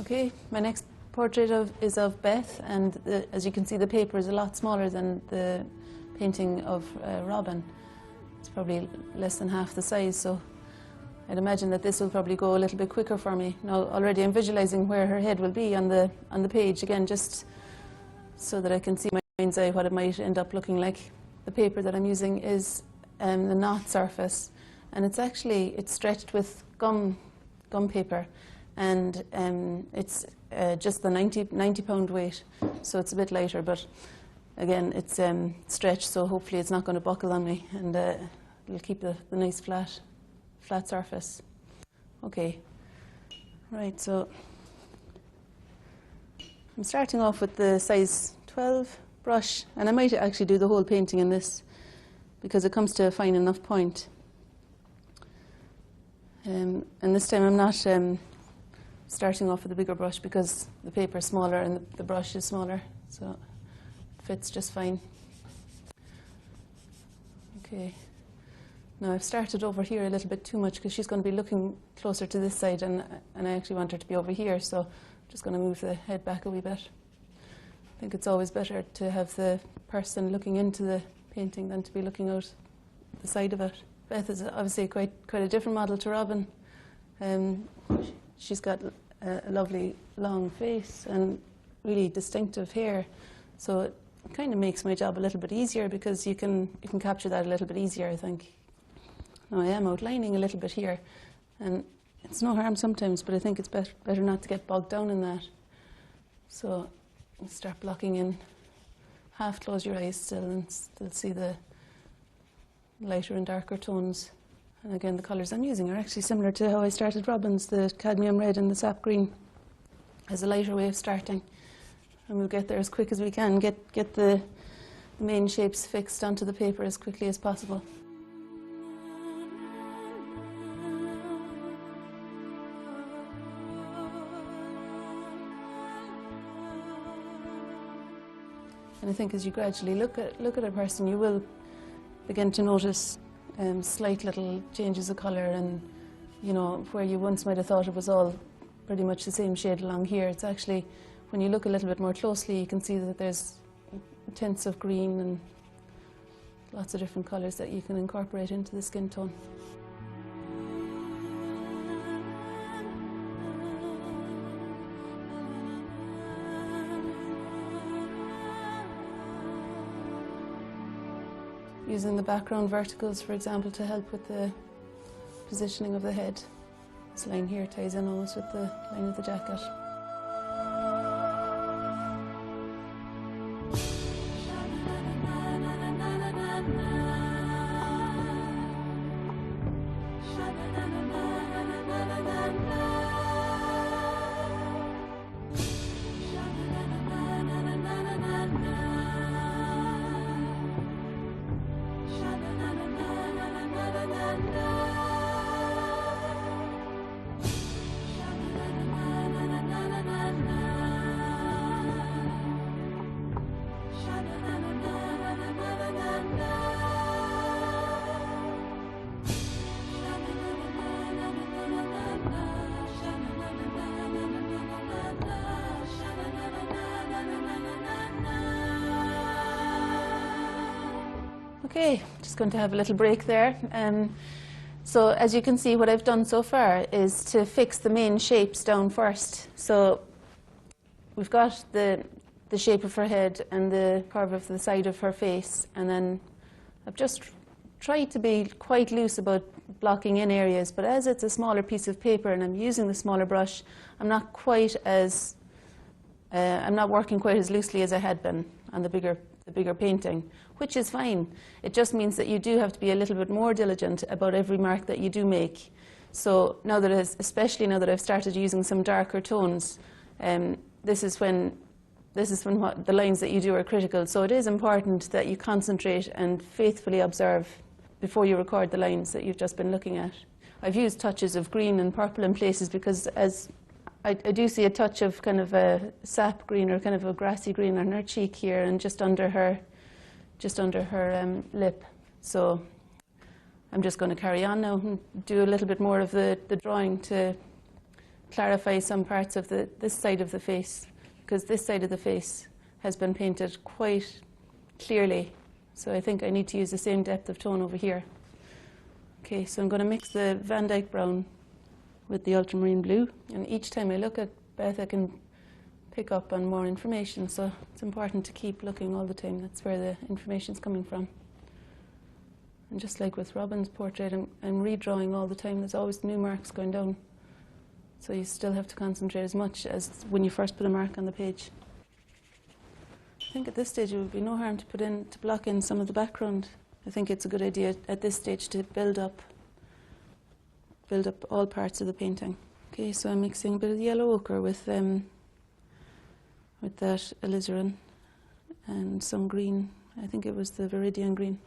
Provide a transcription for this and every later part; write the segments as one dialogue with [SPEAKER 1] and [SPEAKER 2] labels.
[SPEAKER 1] Okay, my next portrait is of Beth, and as you can see, the paper is a lot smaller than the painting of Robin. It's probably less than half the size, so I'd imagine that this will probably go a little bit quicker for me. Now, already I'm visualizing where her head will be on the page, again, just so that I can see my mind's eye what it might end up looking like. The paper that I'm using is the knot surface, and it's stretched with gum paper, and it's just the 90 pound weight, so it's a bit lighter, but again, it's stretched, so hopefully it's not going to buckle on me, and it'll keep the nice flat surface. Okay, right, so I'm starting off with the size 12 brush, and I might actually do the whole painting in this because it comes to a fine enough point. And this time I'm not starting off with a bigger brush because the paper is smaller and the brush is smaller, so it fits just fine. Okay. Now I've started over here a little bit too much because she's going to be looking closer to this side, and I actually want her to be over here, so I'm just going to move the head back a wee bit. I think it's always better to have the person looking into the painting than to be looking out the side of it. Beth is obviously quite a different model to Robin. She's got a lovely long face and really distinctive hair, so it kind of makes my job a little bit easier because you can capture that a little bit easier, I think. Now I am outlining a little bit here, and it's no harm sometimes, but I think it's better not to get bogged down in that. So I'll start blocking in. Half close your eyes still and still see the lighter and darker tones. And again, the colours I'm using are actually similar to how I started Robin's, the cadmium red and the sap green, as a lighter way of starting. And we'll get there as quick as we can, get the main shapes fixed onto the paper as quickly as possible. And I think as you gradually look at a person, you will begin to notice slight little changes of colour, and you know, where you once might have thought it was all pretty much the same shade along here, it's actually, when you look a little bit more closely, you can see that there's tints of green and lots of different colours that you can incorporate into the skin tone. Using the background verticals, for example, to help with the positioning of the head. This line here ties in almost with the line of the jacket. Okay, just going to have a little break there. So as you can see, what I've done so far is to fix the main shapes down first. So we've got the shape of her head and the curve of the side of her face, and then I've just tried to be quite loose about blocking in areas, but as it's a smaller piece of paper and I'm using the smaller brush, I'm not working quite as loosely as I had been on the bigger painting, which is fine. It just means that you do have to be a little bit more diligent about every mark that you do make. So now that, especially now that I've started using some darker tones, this is when the lines that you do are critical. So it is important that you concentrate and faithfully observe before you record the lines that you've just been looking at. I've used touches of green and purple in places because as I do see a touch of kind of a sap green or kind of a grassy green on her cheek here and just under her lip. So I'm just going to carry on now and do a little bit more of the drawing to clarify some parts of this side of the face, because this side of the face has been painted quite clearly. So I think I need to use the same depth of tone over here. Okay, so I'm going to mix the Van Dyke brown with the ultramarine blue, and each time I look at Beth I can pick up on more information, so it's important to keep looking all the time. That's where the information's coming from. And just like with Robin's portrait, I'm redrawing all the time. There's always new marks going down, so you still have to concentrate as much as when you first put a mark on the page. I think at this stage it would be no harm to block in some of the background. I think it's a good idea at this stage to build up all parts of the painting. Okay, so I'm mixing a bit of yellow ochre with that alizarin and some green. I think it was the Viridian green.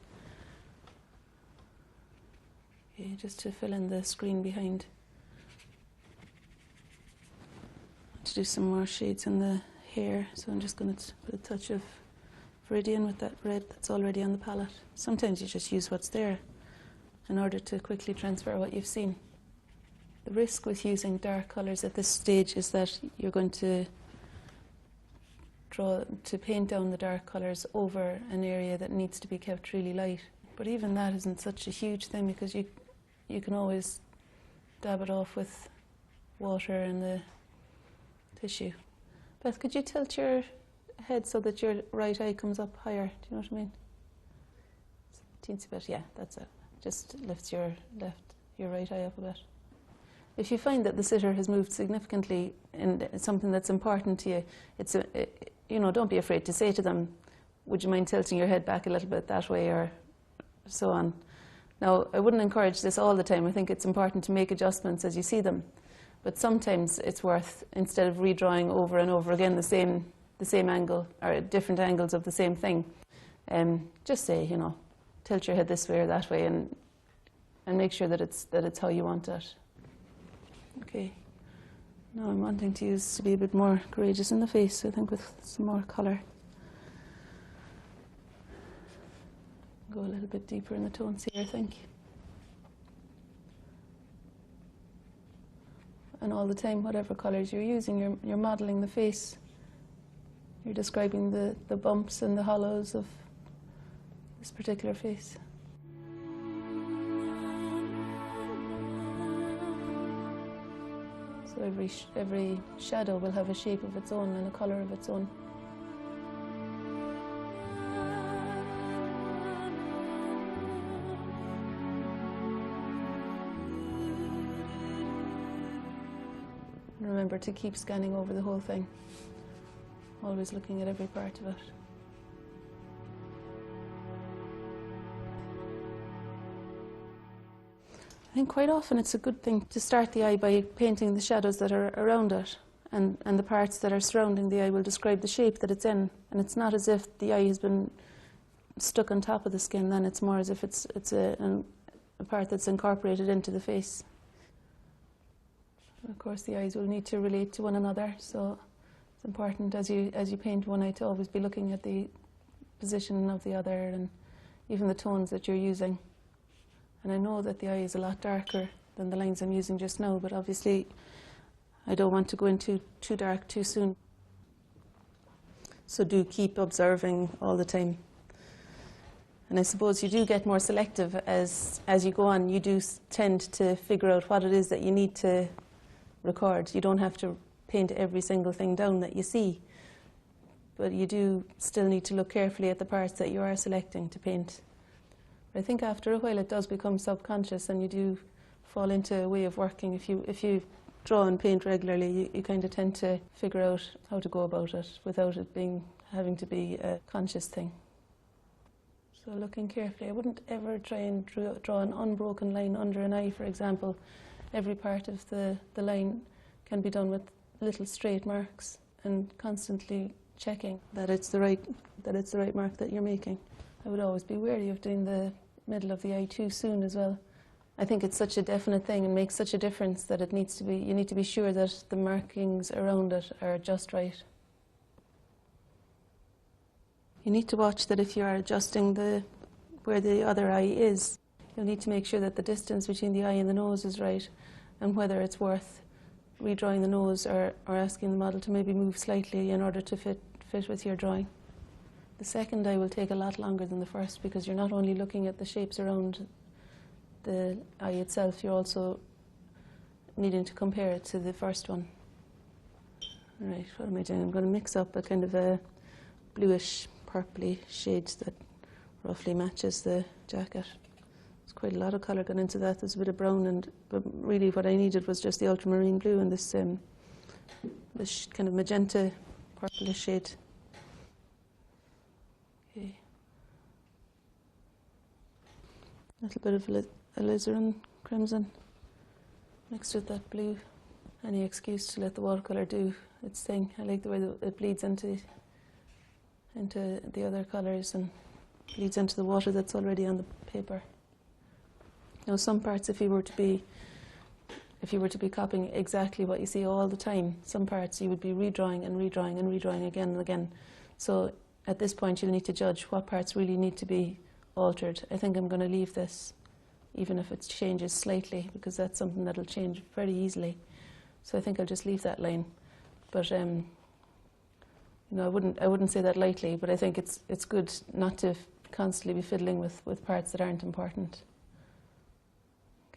[SPEAKER 1] Okay, just to fill in the screen behind. To do some more shades in the hair, so I'm just going to put a touch of Viridian with that red that's already on the palette. Sometimes you just use what's there in order to quickly transfer what you've seen. The risk with using dark colours at this stage is that you're going to paint down the dark colours over an area that needs to be kept really light. But even that isn't such a huge thing, because you can always dab it off with water and the tissue. Beth, could you tilt your head so that your right eye comes up higher? Do you know what I mean? Teensy bit, yeah, that's it. Just lifts your right eye up a bit. If you find that the sitter has moved significantly in something that's important to you, don't be afraid to say to them, would you mind tilting your head back a little bit that way, or so on. Now, I wouldn't encourage this all the time. I think it's important to make adjustments as you see them. But sometimes it's worth, instead of redrawing over and over again the same angle, or different angles of the same thing, just say, tilt your head this way or that way, and make sure that it's how you want it. Okay. Now I'm wanting to be a bit more courageous in the face, I think, with some more colour. Go a little bit deeper in the tones here, I think. And all the time, whatever colours you're using, you're modelling the face. You're describing the bumps and the hollows of this particular face. So every shadow will have a shape of its own and a colour of its own. And remember to keep scanning over the whole thing, always looking at every part of it. I think quite often it's a good thing to start the eye by painting the shadows that are around it, and the parts that are surrounding the eye will describe the shape that it's in. And it's not as if the eye has been stuck on top of the skin, then it's more as if it's a part that's incorporated into the face. And of course the eyes will need to relate to one another, so it's important as you paint one eye to always be looking at the position of the other and even the tones that you're using. And I know that the eye is a lot darker than the lines I'm using just now, but obviously I don't want to go into too dark too soon. So do keep observing all the time. And I suppose you do get more selective as you go on. You do tend to figure out what it is that you need to record. You don't have to paint every single thing down that you see, but you do still need to look carefully at the parts that you are selecting to paint. I think after a while it does become subconscious, and you do fall into a way of working. If you draw and paint regularly, you kind of tend to figure out how to go about it without it having to be a conscious thing. So looking carefully, I wouldn't ever try and draw an unbroken line under an eye, for example. Every part of the line can be done with little straight marks, and constantly checking that it's the right mark that you're making. I would always be wary of doing the middle of the eye too soon as well. I think it's such a definite thing and makes such a difference that you need to be sure that the markings around it are just right. You need to watch that if you are adjusting where the other eye is, you'll need to make sure that the distance between the eye and the nose is right, and whether it's worth redrawing the nose or asking the model to maybe move slightly in order to fit with your drawing. The second eye will take a lot longer than the first because you're not only looking at the shapes around the eye itself, you're also needing to compare it to the first one. Right, what am I doing? I'm going to mix up a kind of a bluish, purpley shade that roughly matches the jacket. There's quite a lot of colour gone into that. There's a bit of brown, but really what I needed was just the ultramarine blue and this kind of magenta, purplish shade. Okay. A little bit of alizarin crimson mixed with that blue. Any excuse to let the watercolour do its thing. I like the way that it bleeds into the other colours and bleeds into the water that's already on the paper. Now, some parts, if you were to be copying exactly what you see all the time, some parts you would be redrawing and redrawing and redrawing again and again. So at this point, you'll need to judge what parts really need to be altered. I think I'm going to leave this, even if it changes slightly, because that's something that'll change very easily. So I think I'll just leave that line. But you know, I wouldn't say that lightly, but I think it's good not to constantly be fiddling with parts that aren't important.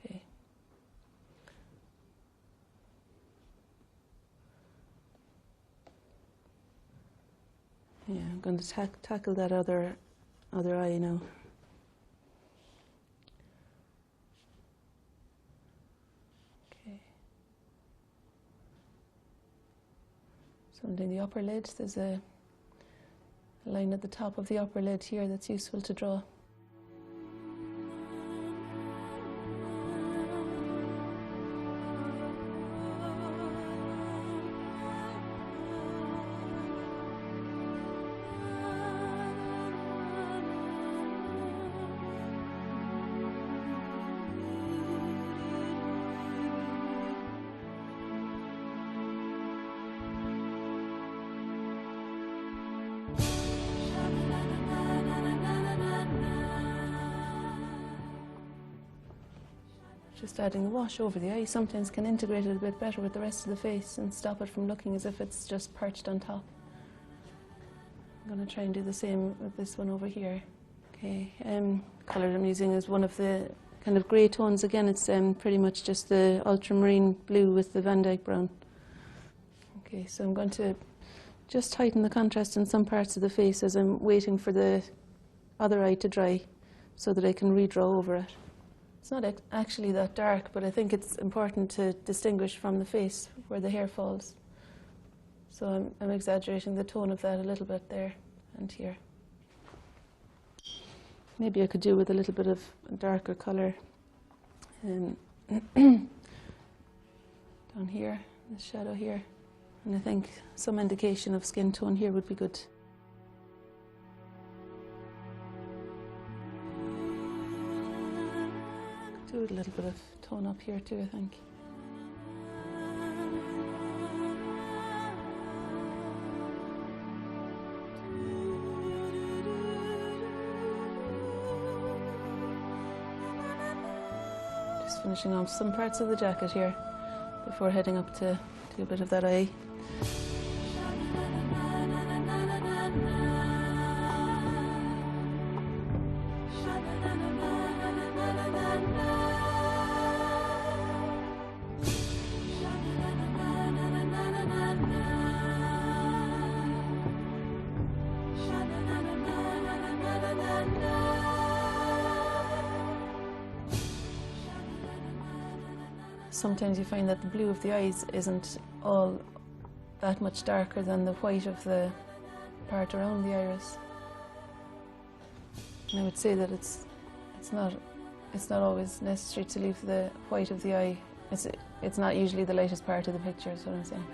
[SPEAKER 1] Okay. Yeah, I'm going to tackle that other eye now. Okay. So I'm doing the upper lid. There's a line at the top of the upper lid here that's useful to draw. Just adding a wash over the eye sometimes can integrate it a bit better with the rest of the face and stop it from looking as if it's just perched on top. I'm going to try and do the same with this one over here. Okay, colour I'm using is one of the kind of grey tones. Again, it's pretty much just the ultramarine blue with the Van Dyke brown. Okay, so I'm going to just heighten the contrast in some parts of the face as I'm waiting for the other eye to dry so that I can redraw over it. It's not actually that dark, but I think it's important to distinguish from the face where the hair falls. So I'm exaggerating the tone of that a little bit there and here. Maybe I could do with a little bit of darker colour down here, the shadow here. And I think some indication of skin tone here would be good. Do a little bit of tone up here too, I think. Just finishing off some parts of the jacket here before heading up to do a bit of that eye. Sometimes you find that the blue of the eyes isn't all that much darker than the white of the part around the iris. And I would say that it's not always necessary to leave the white of the eye. It's not usually the lightest part of the picture, is what I'm saying.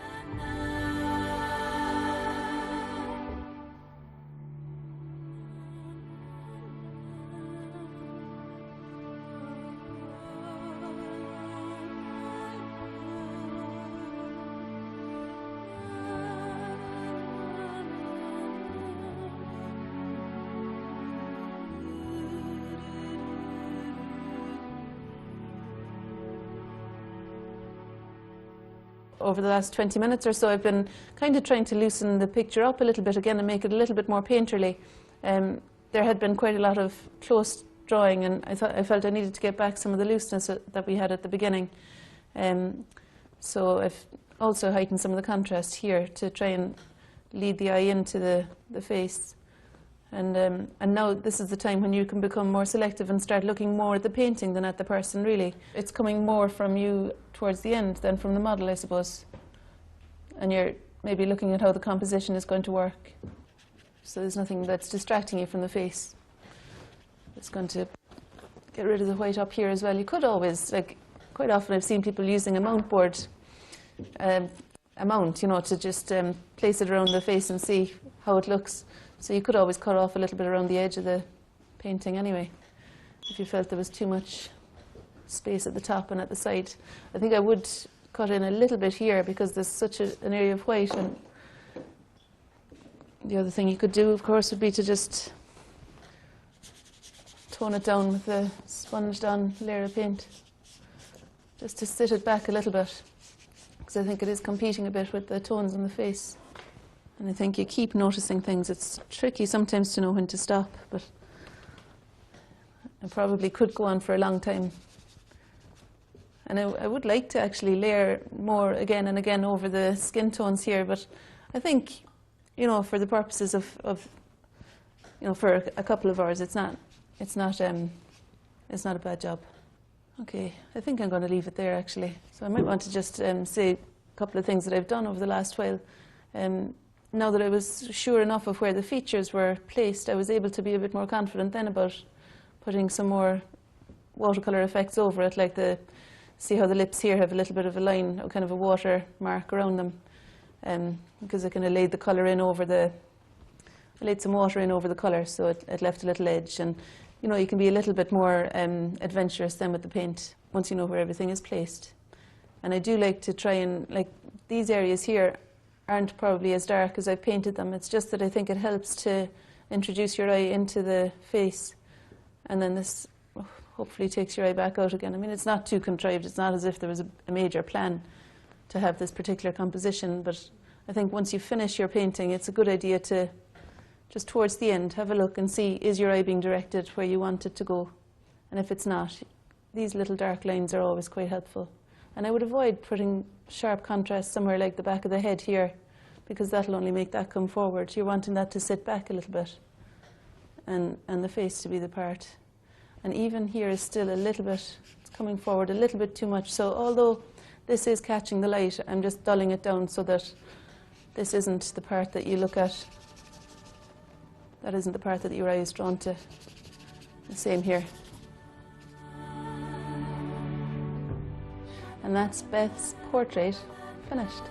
[SPEAKER 1] over the last 20 minutes or so, I've been kind of trying to loosen the picture up a little bit again and make it a little bit more painterly. There had been quite a lot of close drawing, and I felt I needed to get back some of the looseness that we had at the beginning. So I've also heightened some of the contrast here to try and lead the eye into the face. And now this is the time when you can become more selective and start looking more at the painting than at the person, really. It's coming more from you towards the end than from the model, I suppose. And you're maybe looking at how the composition is going to work. So there's nothing that's distracting you from the face. It's going to get rid of the white up here as well. You could always, like, quite often I've seen people using a mount board, a mount, you know, to just place it around the face and see how it looks. So you could always cut off a little bit around the edge of the painting anyway, if you felt there was too much space at the top and at the side. I think I would cut in a little bit here because there's such an area of white. And the other thing you could do, of course, would be to just tone it down with a sponged on layer of paint, just to sit it back a little bit, because I think it is competing a bit with the tones on the face. And I think you keep noticing things. It's tricky sometimes to know when to stop, but I probably could go on for a long time. And I would like to actually layer more again and again over the skin tones here, but I think, you know, for the purposes of you know, for a couple of hours, it's not a bad job. Okay, I think I'm going to leave it there actually. So I might want to just say a couple of things that I've done over the last while. Now that I was sure enough of where the features were placed, I was able to be a bit more confident then about putting some more watercolour effects over it, like see how the lips here have a little bit of a line, or kind of a water mark around them, because I kind of laid the colour in over I laid some water in over the colour, so it left a little edge. And you know, you can be a little bit more adventurous then with the paint once you know where everything is placed. And I do like to try and, like, these areas here aren't probably as dark as I've painted them. It's just that I think it helps to introduce your eye into the face, and then this hopefully takes your eye back out again. I mean, it's not too contrived. It's not as if there was a major plan to have this particular composition, but I think once you finish your painting, it's a good idea to just towards the end have a look and see, is your eye being directed where you want it to go? And if it's not, these little dark lines are always quite helpful. And I would avoid putting sharp contrast somewhere like the back of the head here, because that'll only make that come forward. You're wanting that to sit back a little bit, and the face to be the part. And even here is still a little bit, it's coming forward a little bit too much. So although this is catching the light, I'm just dulling it down so that this isn't the part that you look at. That isn't the part that your eye is drawn to. The same here. And that's Beth's portrait finished.